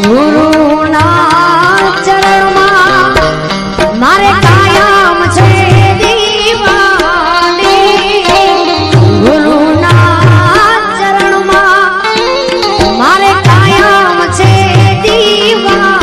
ગુરુના ચરણમાં મારે કાયમ છે દીવાની. ગુરુના ચરણમાં મારે કાયમ છે દીવાની.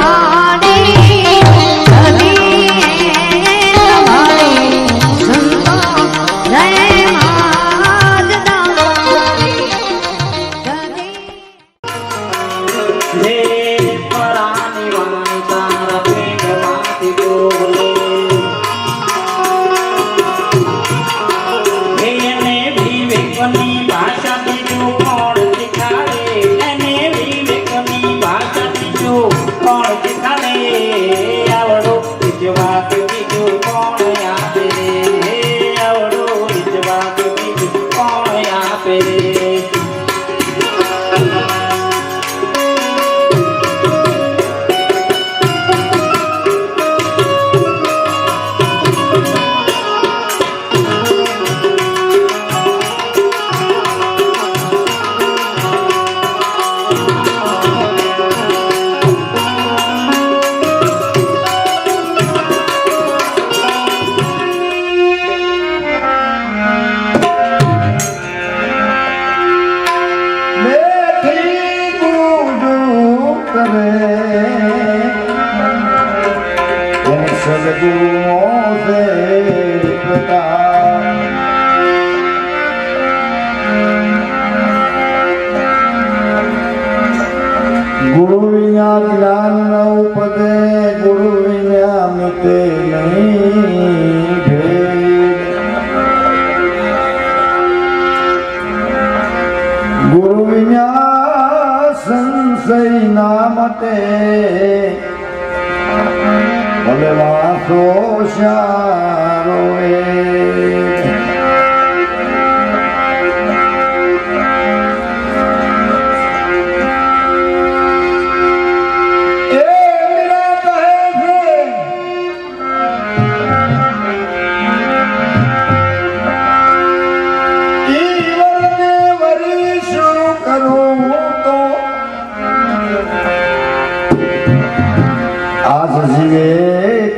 ગુરુ વિના જ્ઞાન ન ઉપદે, ગુરુ વિના મિતે નહીં ભેદ. ગુરુ વિના સંશય ના મતે, ભલે વાસો શારો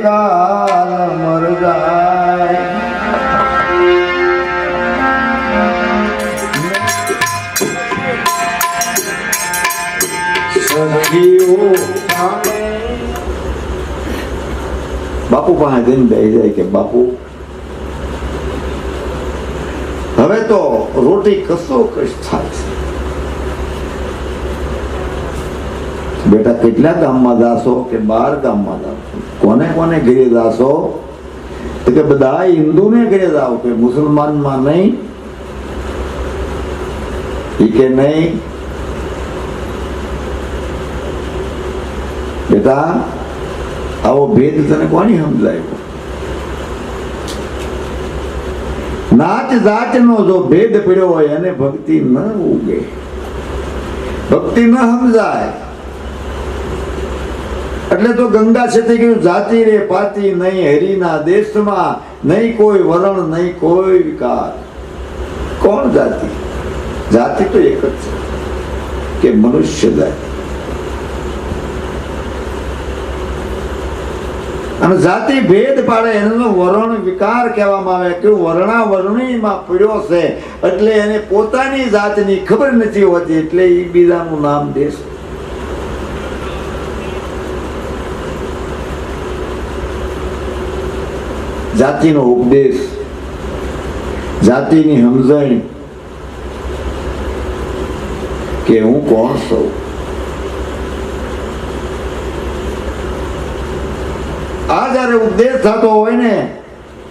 કાલ મર જાય. બાપુ પાસે જઈને બેસી જાય કે બાપુ હવે તો રોટી કસો કશ થાય છે. બેટા કેટલા ગામમાં જાશો કે 12 ગામમાં જાશો? કોને કોને ઘરે જાશો? તો કે બધા હિન્દુને ઘરે જાઓ, કે મુસલમાનમાં નહીં. એ કે નહીં બેટા, આવો ભેદ તને કોની સમજાયો? નાચ જાચ નો જો ભેદ પડ્યો હોય એને ભક્તિ ન ઉગે, ભક્તિ ન સમજાય. એટલે તો ગંગા છે તે કહ્યું જાતિ રે પાતી નહીં હરિના દેશમાં, નહીં કોઈ વરણ નહીં કોઈ વિકાર. કોણ જાતિ? જાતિ તો એક જ છે કે મનુષ્ય જાતિ. અને જાતિ ભેદ પાડે એનો વરણ વિકાર કહેવામાં આવે કે વર્ણા વર્ણીમાં પડ્યો છે એટલે એને પોતાની જાતની ખબર નથી હોતી, એટલે એ બીજાનું નામ દેશ. જાતિનો ઉપદેશ, જાતિની સમજણ કે હું કોણ છું. આ જયારે ઉપદેશ થતો હોય ને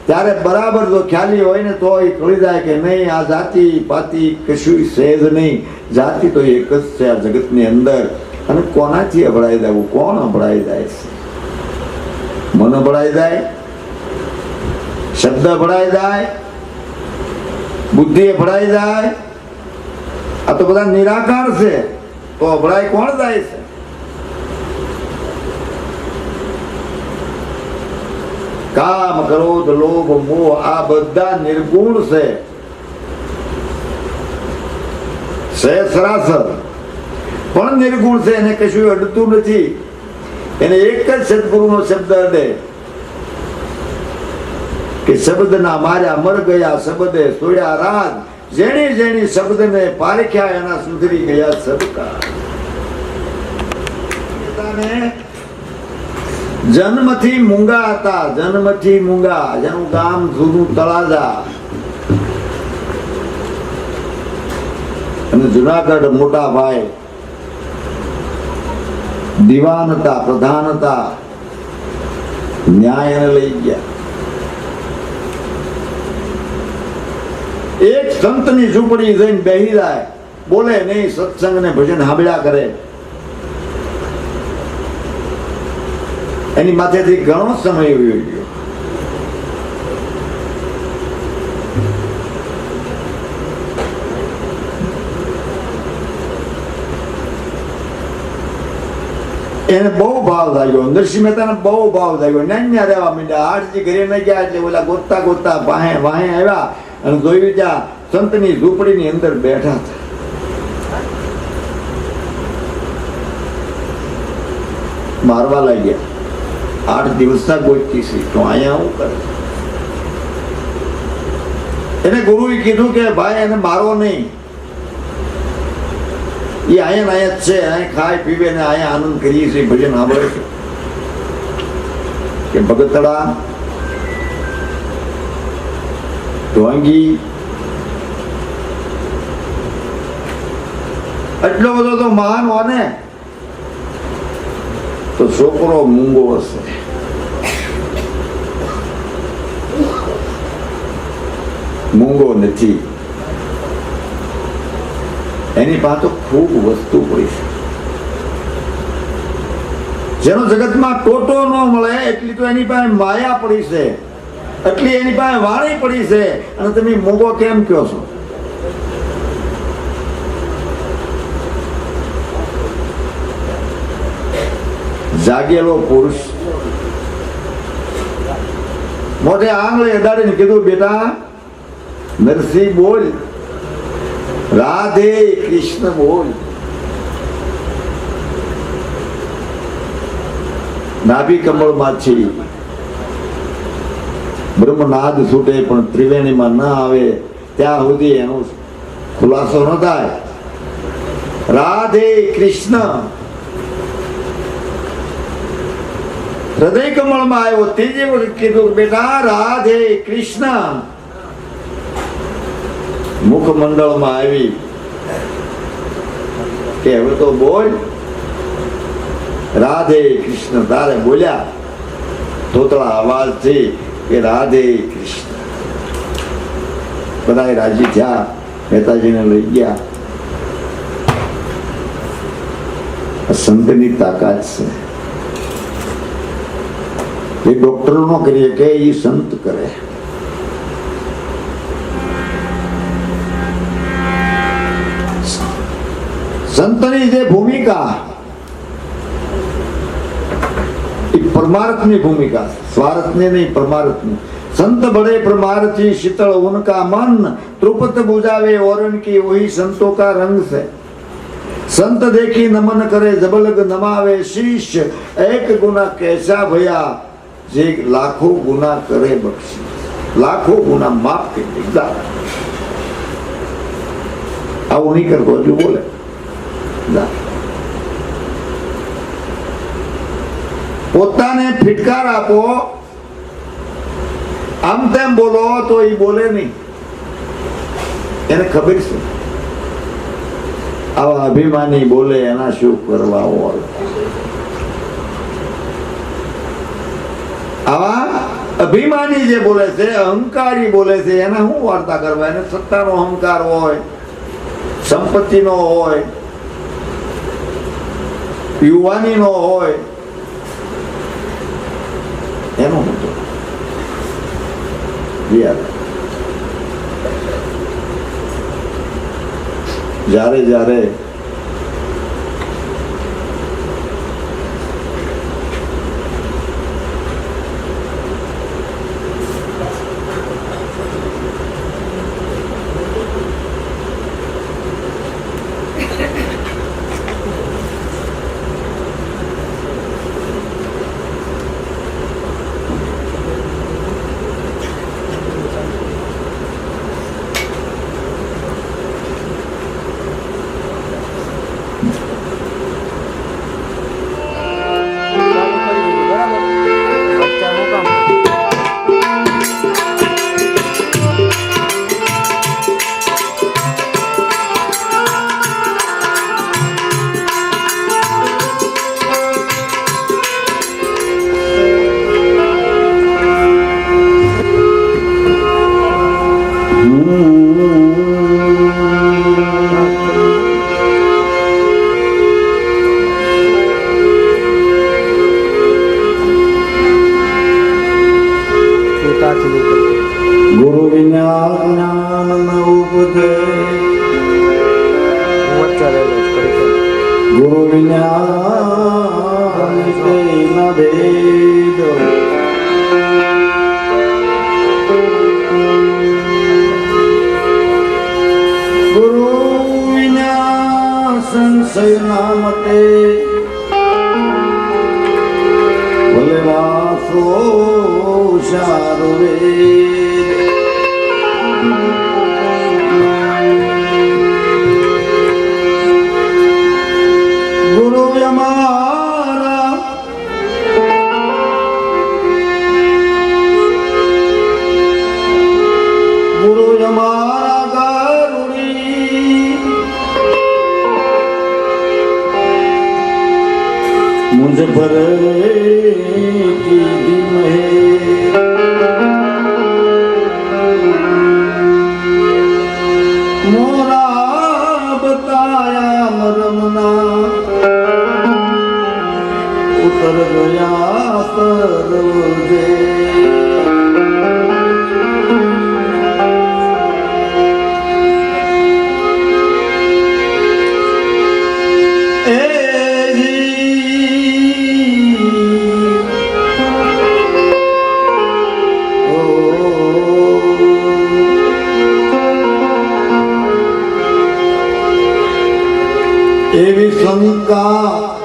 ત્યારે બરાબર જો ખ્યાલી હોય ને તો એ ખોલી જાય કે નહીં, આ જાતિ પાતિ કશું છે જ નહીં. જાતિ તો એક જ છે આ જગતની અંદર. અને કોનાથી અભળાઈ જવું? કોણ અભળાઈ જાય છે? મન અભળાઈ જાય, શબ્દ ભળાઈ જાય, બુદ્ધિ ભળાઈ જાય. આ તો બધા નિરાકાર છે, તો અભળાઈ કોણ જાય છે? કામ, ક્રોધ, લોભ, મોહ આ બધા નિર્ગુણ છે સરાસર. પણ નિર્ગુણ છે, એને કશું અડતું નથી. એને એક જ સદગુરુનો શબ્દ અડે કે શબ્દના માર્યા મર ગયા શબ્દે સોયા રાજ, જેણી જેણી શબ્દને પારખ્યા એના સુધરી ગયા સબકા. જન્મથી મૂંગા હતા, જન્મથી મૂંગા. જેનું ગામ જૂનું તળાજા અને જુનાગઢ મોટા ભાઈ દિવાન હતા, પ્રધાન હતા. ન્યાય એને લઈ ગયા. એક સંતની ઝૂંપડી જઈને બેહી જાય, બોલે નહીં, સત્સંગ ને ભજન સાંભળ્યા કરે. એની માથેથી ઘણો સમય વયો ગયો. એને બહુ ભાવ લાગ્યો. નરસિંહ મહેતાને બહુ ભાવ લાગ્યો. નાન્યા રહેવા માંડ્યા. આઠજી ઘરે ન ગયા એટલે ઓલા ગોતતા ગોતતા વાહે વાહે આવ્યા અને જોયું ત્યાં સંતની ઝૂંપડીની અંદર બેઠા હતા. મારવા લાગ્યા. 8 દિવસના ગોતતી છે તો અહીંયા હું કરે. એને ગુરુએ કીધું કે ભાઈ એને મારો નહીં, એ અહીંયા અહીંયા જ છે, અહીંયા ખાય પીવે ને અહીંયા આનંદ કરીએ છીએ, ભજન સાંભળે છે. કે ભગતડા ઢોંગી એટલો બધો તો મહાન હો ને, તો છોકરો મૂંગો હશે. મૂંગો નથી. એની પાસે ખૂબ વસ્તુ પડી છે, જેનો જગતમાં ટોટો ન મળે એટલી તો એની પાસે માયા પડી છે, એટલી એની પાસે વાણી પડી છે. અને તમે મૂંગો કેમ કહો છો? જાગેલો પુરુષ મોઢે આંગળે અડાડીને કીધું, બેટા નરસિંહ બોલ, રાધે કૃષ્ણ બોલ. નાભી કમળમાંથી બ્રહ્મનાદ છૂટે પણ ત્રિવેણીમાં ન આવે ત્યાં સુધી એનો ખુલાસો ન થાય. રાધે કૃષ્ણ હૃદય કમળમાં આવ્યો. ત્રીજી વખત કીધું, બેટા રાધે કૃષ્ણ. મુખમંડળમાં આવી કે હવે તો બોલ, રાધે કૃષ્ણ. તારે બોલ્યા તોતળા અવાજથી કે રાધે કૃષ્ણ. બધા રાજી થયા, મહેતાજીને લઈ ગયા. સંતની તાકાત છે. એ ડોક્ટર નો કરીએ કે એ સંત કરે. સંતની જે ભૂમિકા એ પરમાર્થની ભૂમિકા, સ્વાર્થની નહીં, પરમાર્થની. संत बड़े प्रमारथी शीतल उनका मन, त्रुपत बुझावे औरन की वही संतों का रंग से. संत देखी नमन करे जबलग नमावे शीश, एक गुना कैसा भया जे लाखों गुना करे बख्शी. लाखों गुना माफ के दिखा આવું નહીં કરતો. હજુ બોલે પોતાને ફિટકાર આપો, આમ તેમ બોલો તો એ બોલે નહીં. એને ખબર છે આવા અભિમાની બોલે એના શું કરવા હોય. આવા અભિમાની જે બોલે છે, અહંકારી બોલે છે, એને શું વાર્તા કરવા? એને સત્તાનો અહંકાર હોય, સંપત્તિનો હોય, યુવાનીનો હોય, એનો હતો. જ્યારે જ્યારે ભેદ ગુરુ વિના સંશય ના મટે ભલે વાસો સારો વેદ ગુરુ અમારા ગુરુ અમારા ગરુડી મુझ પર કીધી મહેર મોરા બતાયા મરમના ઉતર ગયા સર્વે એવી શંકા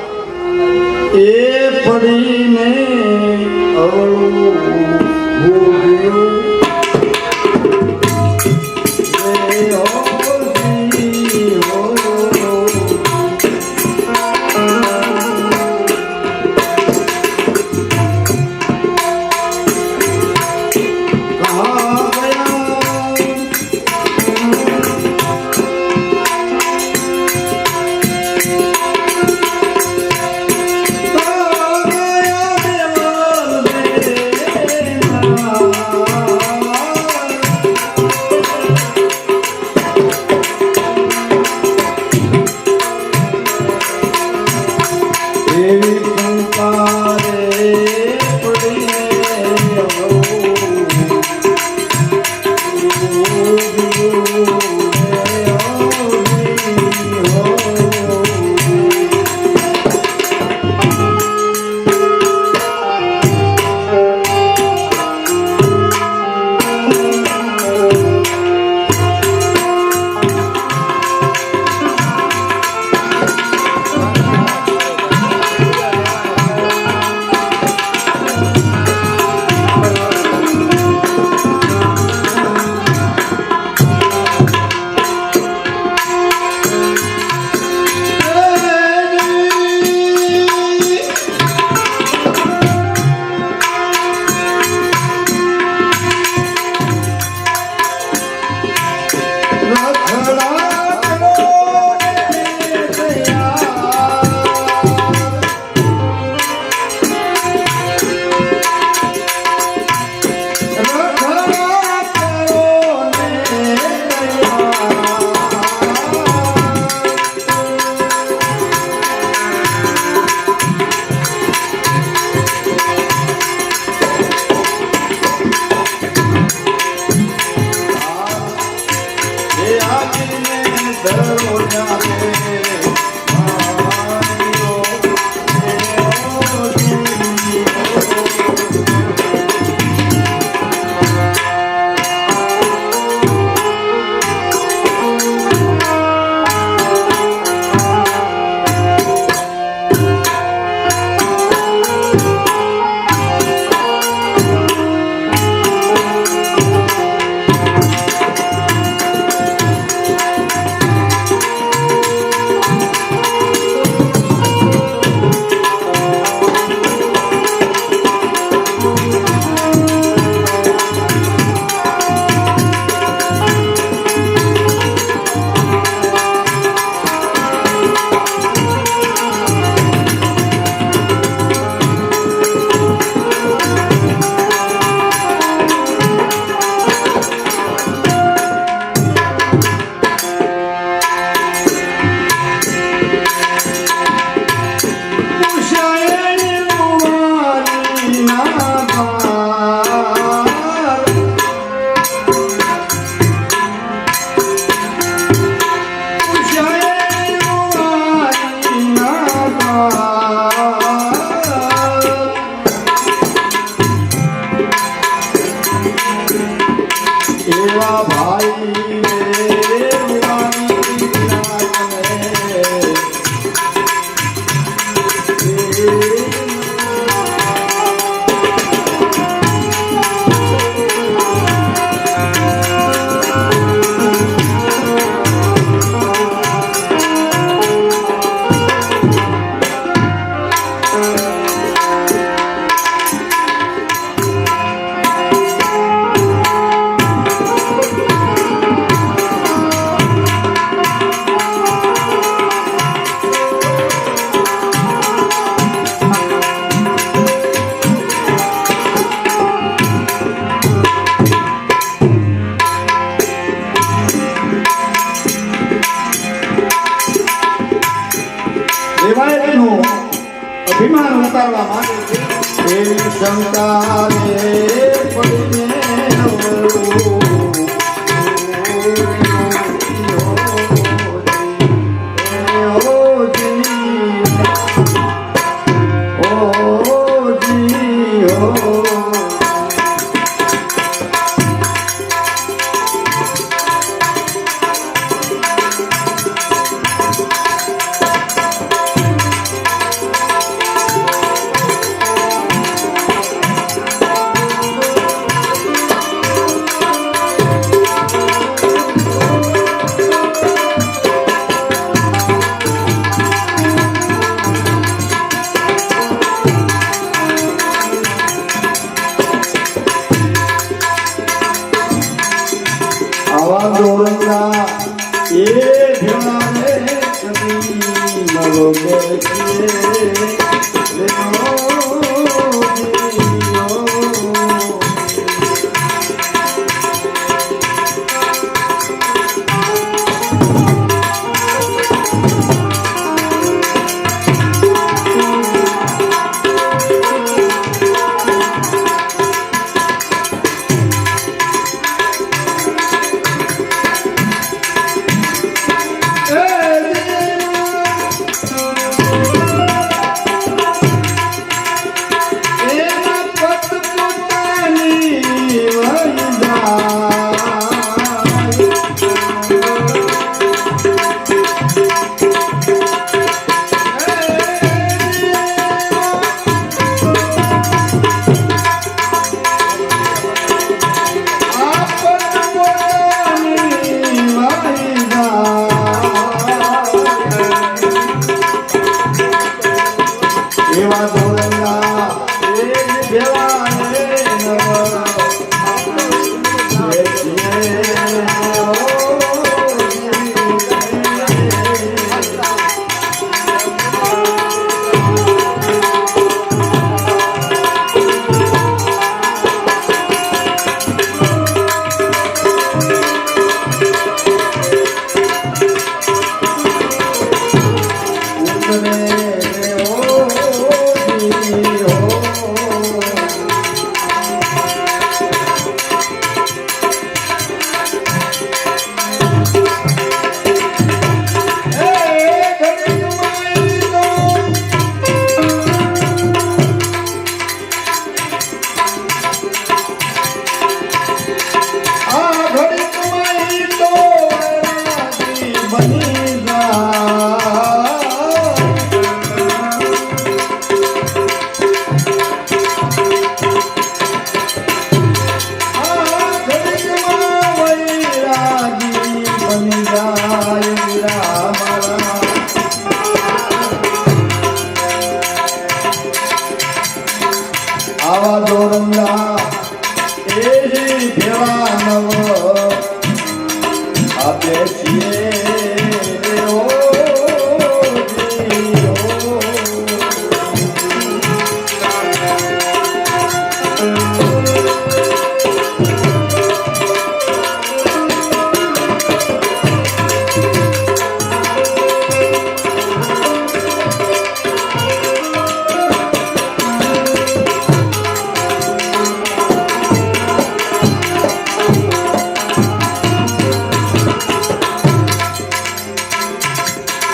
એ પડીને અવળું ભોગ્યું રે હોજી હો કહા દેવાયતનું અભિમાન ઉતારવા માંગે છે એવી શંકા રે પડીને આવા દોરંગા એ ભેળા રે કદી નવો બેઠીએ એવા દોરંગા એ ભેળા રે આવા દોરંગા એ ભેળા નવ આપે છીએ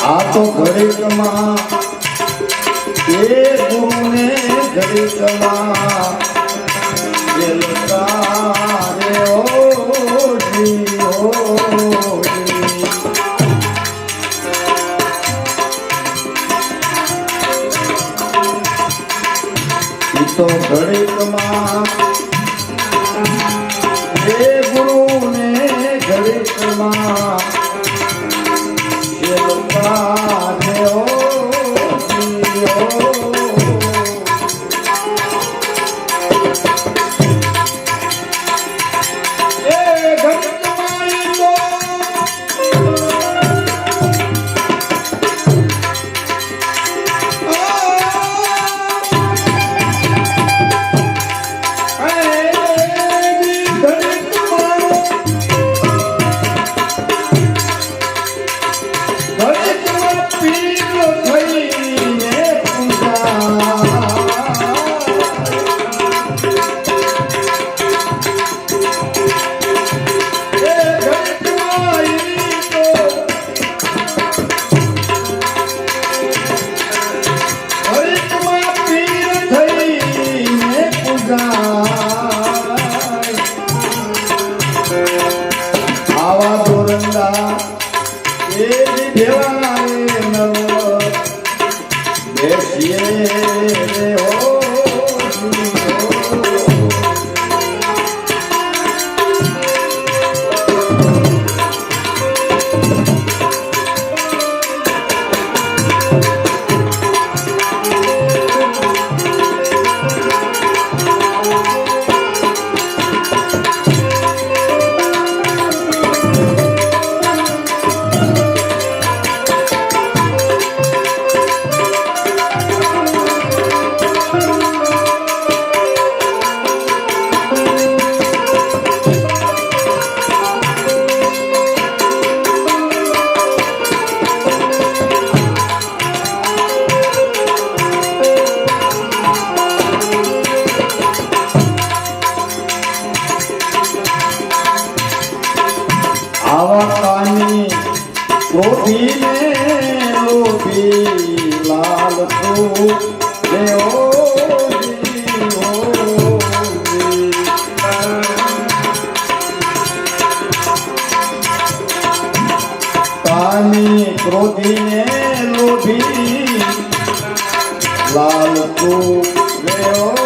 આ તો ઘડીકમાં એ ગુરુને ઘડીકમાં વેલતા રે ઓજી તો ઘડીકમાં એ ગુરુને ઘડીકમાં એ લોકાને ઓ જીઓ. ક્રોધીને લોભી લાલ તું ગયો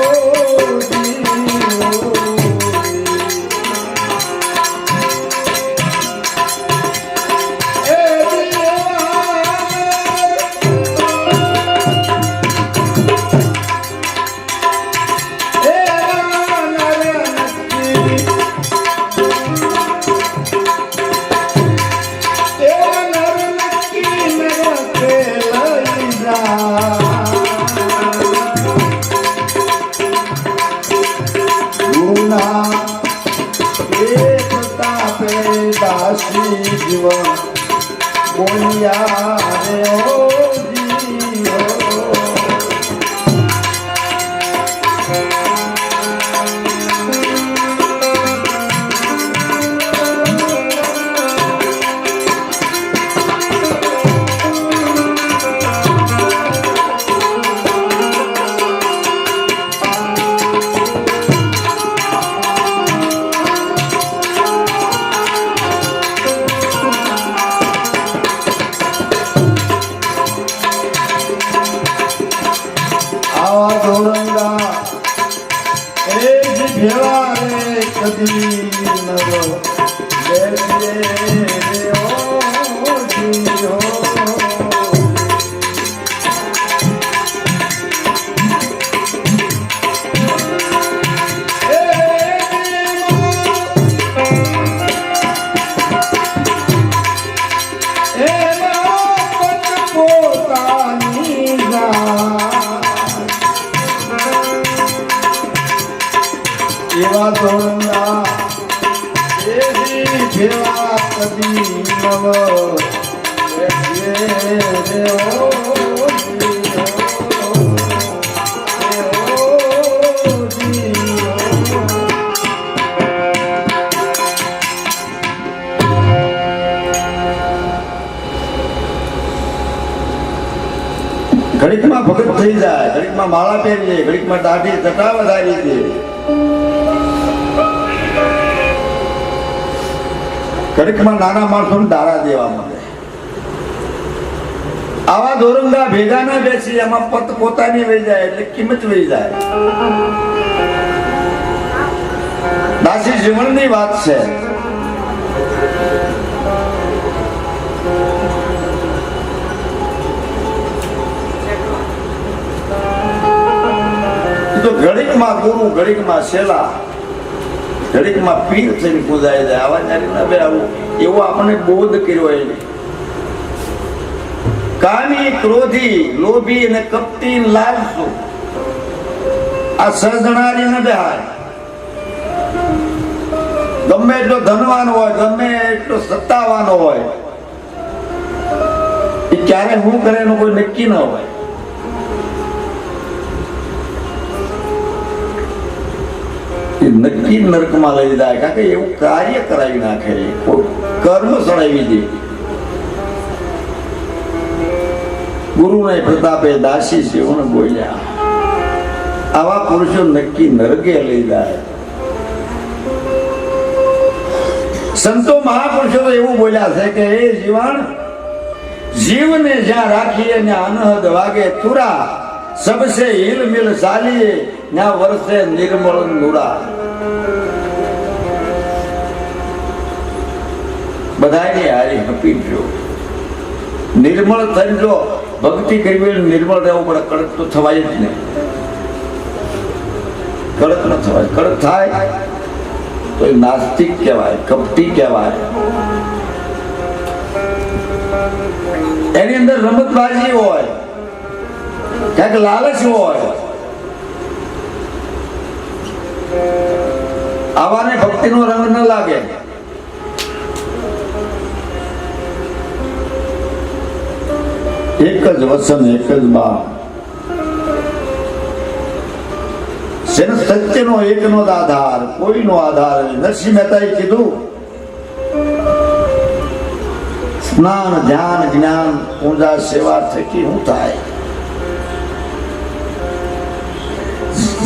એવા ધોરણના એવી જેવા કદી નવ ઘડીકમાં ભગત થઈ જાય, ઘડીકમાં માળા પહેરીએ, ઘડીકમાં દાઢી જટા વધારી દે, ઘડીકમાં નાના માણસોને દાડા દેવા મળે. આવા દોરંગા ભેગા ના બેસી, એમાં પત પોતાની વહી જાય એટલે કિંમત વહી જાય. દાસી જીવનની વાત છે. તો ઘડીકમાં ગુરુ, ઘડીકમાં શેલા, ઘડીકમાં પીર થઈને પૂજાઈ જાય. આવા નારી ના બે આવું એવો આપણને બોધ કર્યો એને. કામી, ક્રોધી, લોભી અને કપટી, લાલચુ આ સર્જનારી ને બેહાય. ગમે એટલો ધનવાન હોય, ગમે એટલો સત્તાવાન હોય, એ ક્યારે શું કરે એનું કોઈ નક્કી ન હોય. નક્કી નરકમાં લઈ જાય, કારણ કે એવું કાર્ય કરાવી નાખે, કર્મ સડાવી દે. ગુરુને પ્રતાપે દાસી સેવન બોલ્યા. આવા પુરુષો નક્કી નરકે લઈ જાય. સંતો મહાપુરુષો એવું બોલ્યા છે કે એ જીવન, જીવને જ્યાં રાખીએ ત્યાં અનહદ વાગે તુરા, સબસે હિલ મિલ ચાલીએ ત્યાં વર્ષે નિર્મળ નુરા. બધાની હારી હપી જો, નિર્મળ થઈ જો. ભક્તિ કરવી નિર્મળ રહેવું પડે. કડક તો થવાય જ નહીં. કડક ન થવાય. કડક થાય તો એ નાસ્તિક કહેવાય, કપટી કહેવાય. એની અંદર રમતબાજી હોય, ક્યાંક લાલચ હોય. આવાને ભક્તિનો રંગ ન લાગે. એક જ વચન, એક જ બાપ. સત્યનો એકનો જ આધાર, કોઈનો આધાર નહીં. નરસિંહ મહેતાએ કીધું, સ્નાન, ધ્યાન, જ્ઞાન, પૂજા, સેવા થકી શું થાય?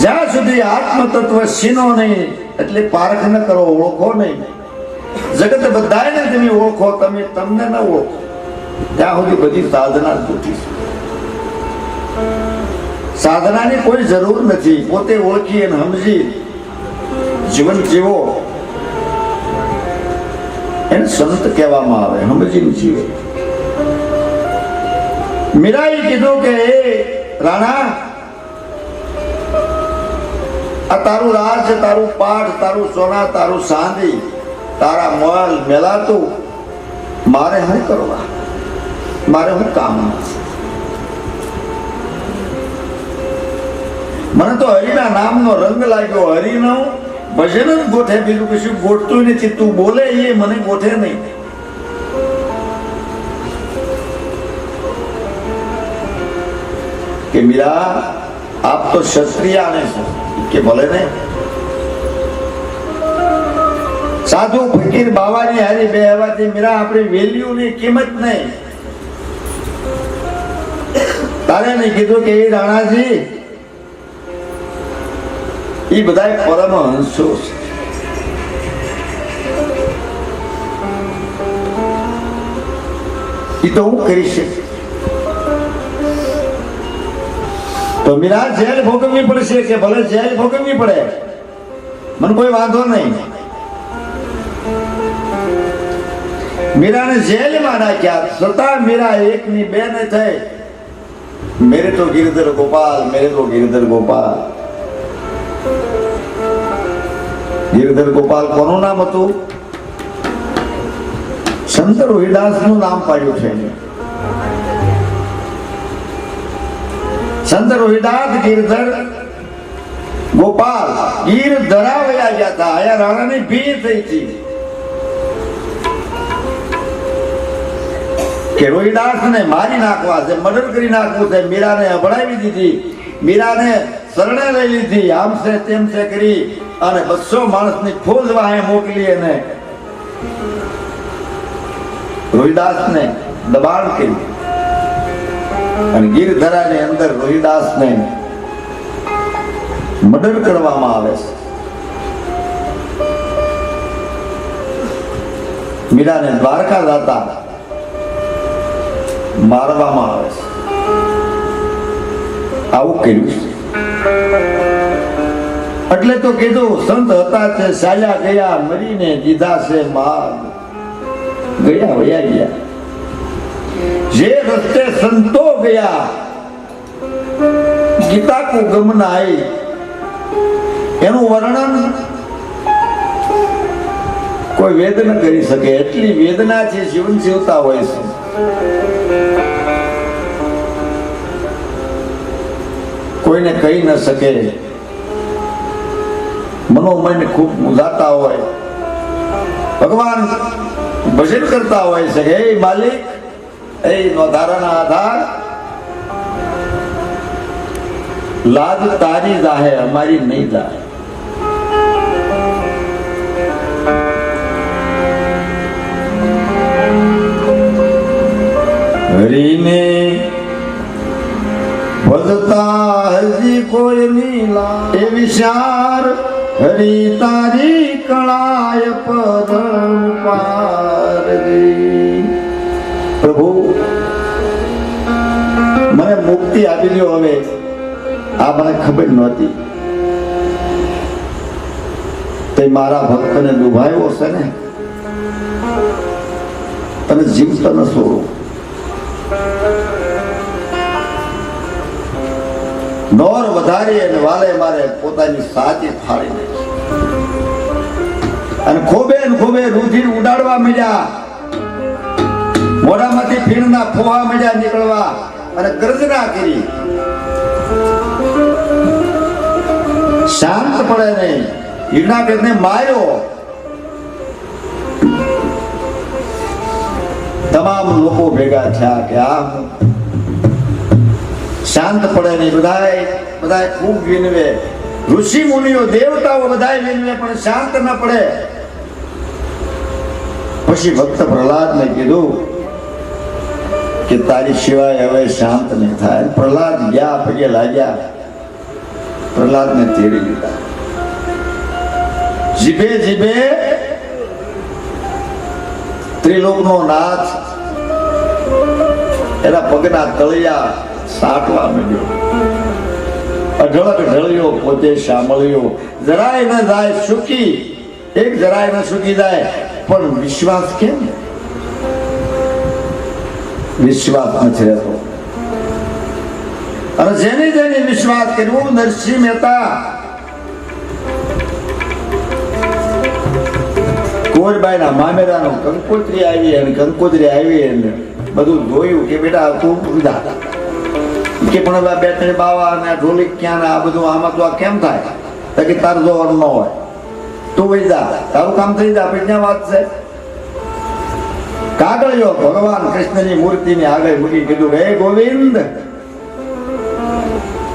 જ્યાં સુધી આત્મ તત્વ સીનો નહીં, એટલે પારખ ન કરો, ઓળખો નહીં. જગત બધાને તમે ઓળખો, તમે તમને ન ઓળખો ત્યાં સુધી બધી સાધના ખોટી છે. સાધનાની કોઈ જરૂર નથી. પોતે ઓળખી અને સમજી જીવન જીવો એને સંત કહેવામાં આવે. સમજીને જીવે. મીરાએ કીધું કે એ રાણા, આ તારું રાજ, તારું પાઠ, તારું સોના, તારું ચાંદી, તારા મલ મેલાતું મારે શું કરવા? મારે શું કામ? મને તો હરિના નામનો રંગ લાગ્યો. હરિનું ભજન જ ગોઠે, બીજું કશું ગોઠતું નથી. તું બોલે એ મને ગોઠે નહીં. કે મીરા, આપ તો ક્ષત્રિય આને છો. કે ભલે ને. સાધુ ફકીર બાવાની હારી બે હવાથી મીરા આપણી વેલ્યુ ની કિંમત નહીં. તારે નહીં કીધું કે એ રાણાજી એ બધા પરમહંસો છે. એ તો હું કરી શકું. તો મીરા જેલ ભોગવવી પડશે. કે ભલે જેલ ભોગવવી પડે, મને કોઈ વાંધો નહીં. મીરાને જેલમાં નાખ્યા છતાં મીરા એકની બે ને થઈ. મેરે તો ગિરધર ગોપાલ, મેરે તો ગિરધર ગોપાલ. ગિરધર ગોપાલ કોનું નામ હતું? સંત રોહિદાસ નું નામ પાડ્યું છે. સંત રોહિદાસ ગિરધર ગોપાલ ગીર ધરાવયા ગયા હતા. આયા રાણાની ભીડ થઈ હતી કે રોહિદાસ ને મારી નાખવા છે, મર્ડર કરી નાખવું છે. મીરાને અભડાવી દીધી, મીરાને શરણે લઈ લીધી. આમ છે તેમ છે કરી અને 200 માણસની ફોજ વાહે મોકલી અને રોહિદાસને દબાણ કર્યું. અને ગીરધરાની અંદર રોહિદાસને મર્ડર કરવામાં આવે છે. મીરાને દ્વારકા જતા મારવામાં આવે છે. આવું કર્યું છે. એટલે તો કીધું સંત હતા તે ચાલ્યા ગયા, મરીને દીધા છે માર. ગયા વયા ગયા. જે રસ્તે સંતો ગયા, ગીતા કો ગમનાઈ, એનું વર્ણન કોઈ વેદ ન કરી શકે. એટલી વેદના છે, જીવન જીવતા હોય છે. કોઈને કહી ન શકે. મનોમન ખૂબ મુંઝાતા હોય. ભગવાન ભજન કરતા હોય છે કે હે માલિક, એ નોધારાના આધાર, લાજ તારી જાહે, અમારી નહીં જાહે. હરીને ભજતા હજી કોઈ નીલા, એ વિચાર હરી તારી કળાય પદ પારજી. પ્રભુ મને મુક્તિ આપી દો. હવે આ મને ખબર નહોતી. તે મારા ભક્તને દુભાયો છે ને, તને જીવતો ન છોડો. નોર વધારી અને વાલે મારે પોતાની સાચી ફાડી નાખી અને ખોબે ને ખોબે રુધિર ઉડાડવા મળ્યા. મોઢામાંથી ફીણના ફોહા મળ્યા નીકળવા અને ગર્જના કરી. શાંત પડે નહીં. હિરણાક્ષને માર્યો. તમામ લોકો ભેગા થયા કે આ શાંત પડે નહીં. બધાય ખૂબ વિનવે. ઋષિ મુનિઓ દેવતાઓ બધાય વિનવે, પણ શાંત ન પડે. પછી ભક્ત પ્રહલાદને કીધું કે તારી સિવાય હવે શાંત નહીં થાય. પ્રહલાદ ગયા, પગે લાગ્યા. પ્રહલાદને તેડી લીધા. જીભે જીભે ત્રિલોકનો નાથ એના પગના તળિયા સાટવા માંડ્યો. અઢળક ઢળ્યો, પોતે સાંભળ્યો. જરાય ન જાય સુખી, એક જરાય ન સુખી જાય. પણ વિશ્વાસ કેમ? વિશ્વાસ નથી રહેતો. અને જેની જેની વિશ્વાસ કર્યો. નરસિંહ મહેતા કુંવરબાઈના મામેરાનો કંકોત્રી આવી અને કંકોત્રી આવી અને બધું જોયું કે બેટા તું ઉધા કે પણ હવે બે ત્રણ બાવા અને ઢોલિક ક્યાં આ બધું આમાં તો આ કેમ થાય? તો કે તાર જોવાનું ન હોય, તું વહી જા, તારું કામ થઈ જા. પછી ક્યાં વાત છે? કાગળિયો ભગવાન કૃષ્ણની મૂર્તિની આગળ મૂકી કીધું હે ગોવિંદ,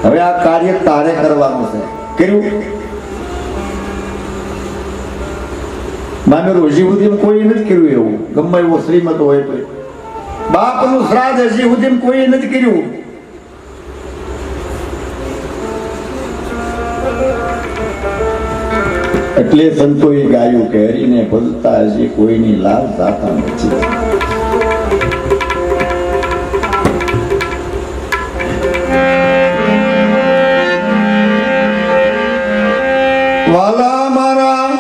હવે આ કાર્ય તારે કરવાનું છે. કર્યું. મામેરું હજી સુધી કોઈ નથી કર્યું એવું. ગમે એવો શ્રીમત હોય તો બાપનું શ્રાદ્ધ હજી સુધી કોઈ નથી કર્યું. એટલે સંતોએ ગાયું કે હરીને ભજતા હજી કોઈની લાજ જાતા નથી. વાલા મારા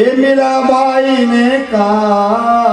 એ મીરાબાઈ ને કાજ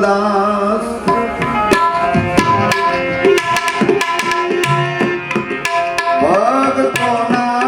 દાસ ભક્તોના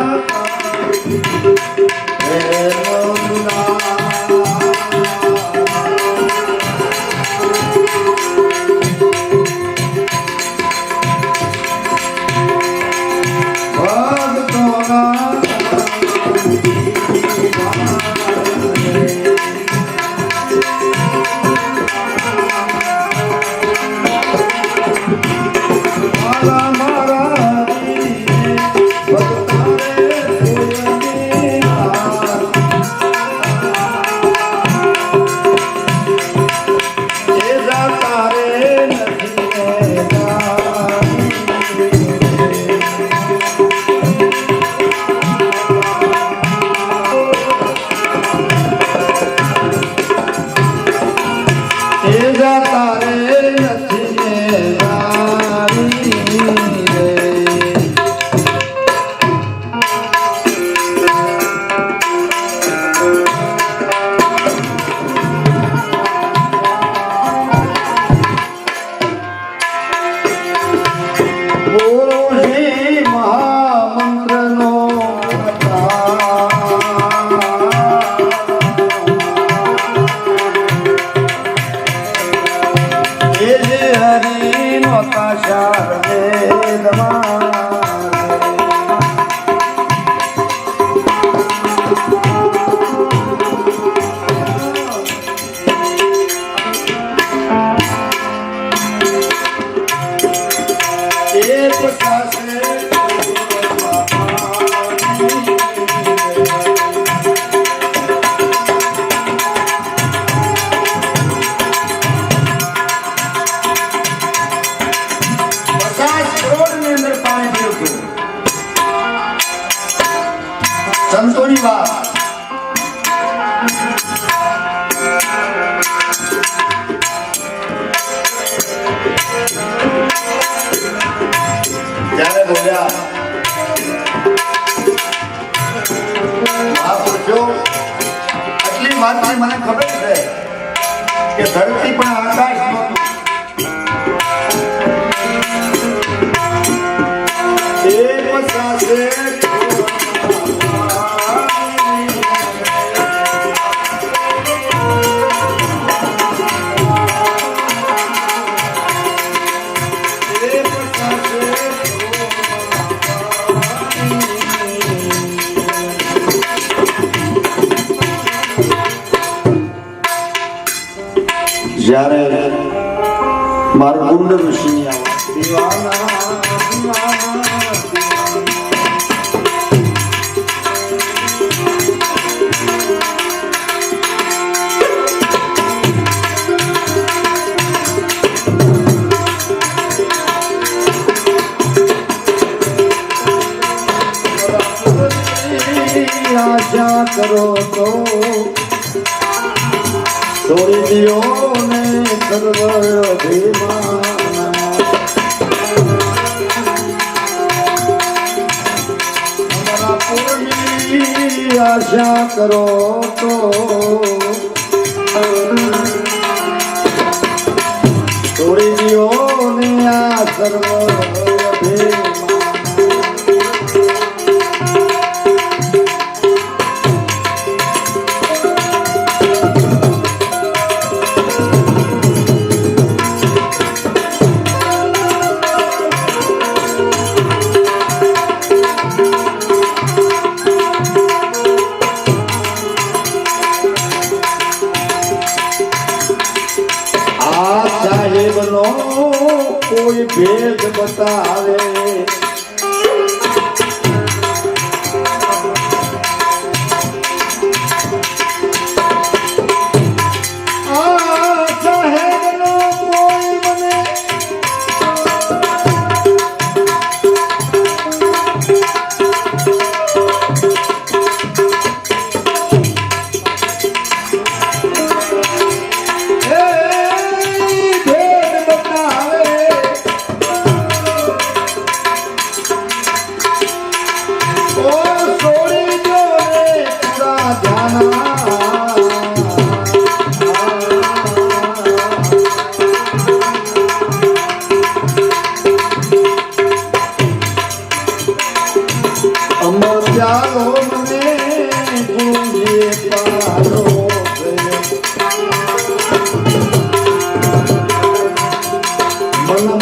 સંતોની વાત ત્યારે બોલ્યા મહાપુરુષો આટલી વાતની મને ખબર છે કે ધરતી પણ આકાશ નહોતું એક સાથે જ્યારે મારું ગુંડ ઋષિની આશા કરો તો છોડી દિયો ને સર્વ અભિમાન અમારા પૂર્ણની આશા કરો તો છોડી દિયો ને આ સર્વ અભિમાન સાહેબનો કોઈ ભેદ બતાવે સાહેબનો કોઈ મને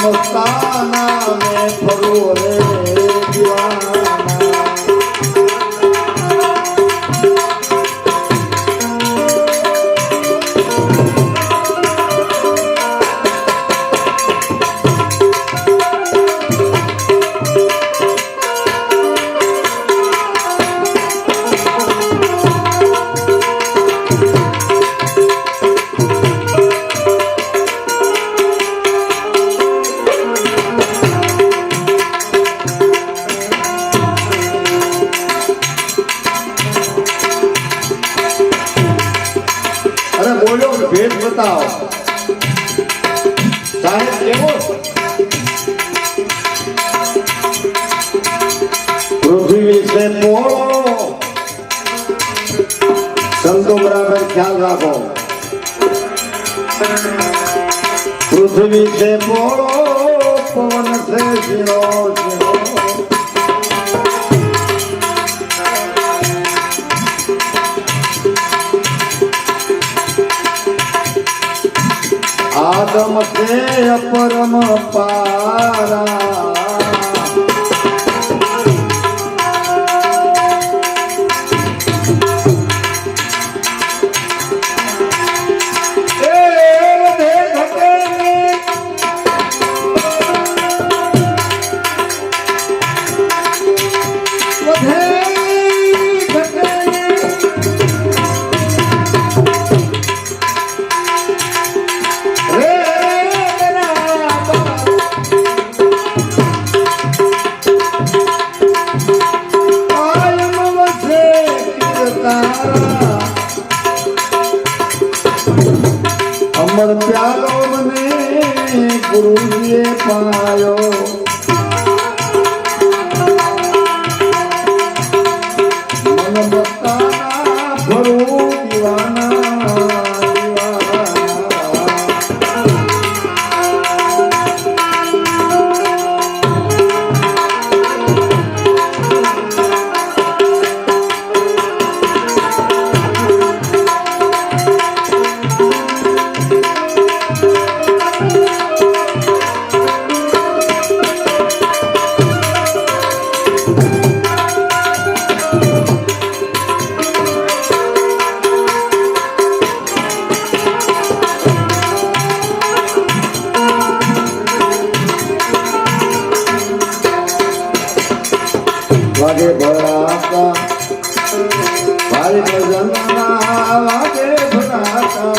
મસ્તાના મેં ફરું રે દીવાના. અરે બોલો ભેદ બતાવો સાહેબ કેવો પૃથ્વી સે પોળો સંતો બરાબર ખ્યાલ રાખો પૃથ્વી સે પોળો પવન સે શિરો શિરો आदम से अपरम पारा અમર પ્યાલો મને ગુરુજીએ પાયો મન મસ્તાના ફરું દીવાના વાગે ભરાતા ભાઈ ભજનના વાગે ભરાતા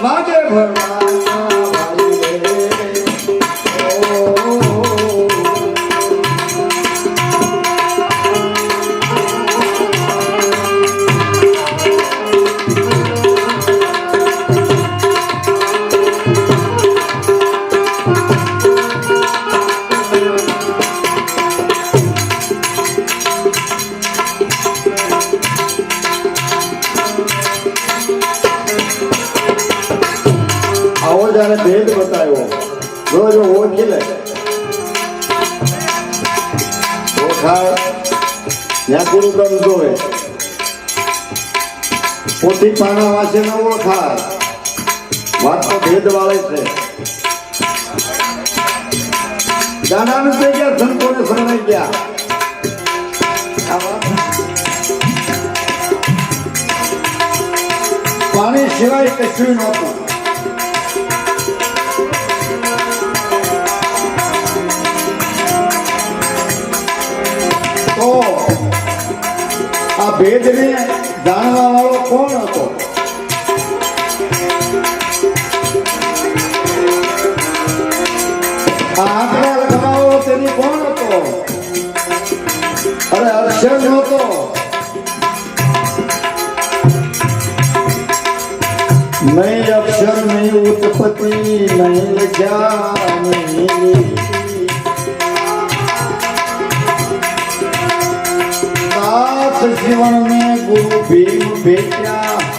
વાગે ભરવાના ભાઈ આવો જયારે ભેદ બતાવ્યો રોજ ઓળખી લે ઓળખાય ત્યાં ગુરુદમ જોવે પોથી પાના વાંચે ન ઓળખાય વાત તો ભેદ વાળે છે જાનાનું થઈ ગયા સંતોને શરણાઈ ગયા પાણી સિવાય કશું નહોતું તો આ ભેદને જાણવા વાળો કોણ હતો આ આંકડા લખવાવાળો તેની કોણ હતો અરે અક્ષર નહોતો અક્ષરની ઉત્પત્તિ નહીં લખ્યા દાસ જીવનને ગુરુ ભીમ ભેટ્યા